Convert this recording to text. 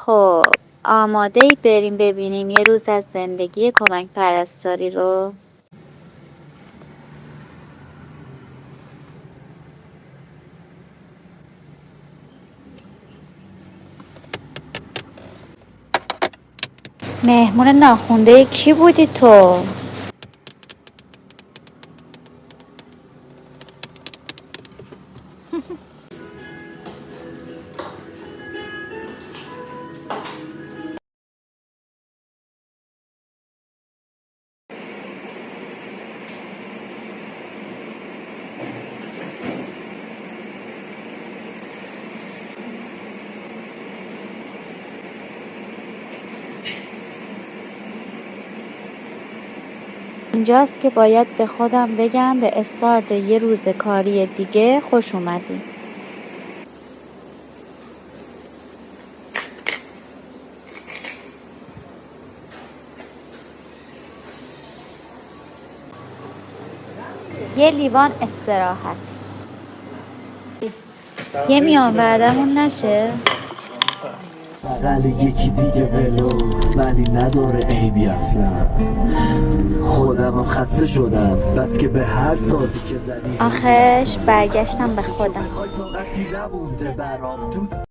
خب آماده اید بریم ببینیم یه روز از زندگی کمک پرستاری رو؟ مهمون ناخونده کی بودی تو؟ اینجاست که باید به خودم بگم به استارت یه روز کاری دیگه خوش اومدی. یه لیوان استراحت. یه میان بعدمون نشه؟ بغل یکی دیگه ولو ولی نداره عیبی اصلا. خودمم خسته شدم بس که به هر سازی که زدی آخش برگشتم به خودم. طاقتی نمونده برام دوست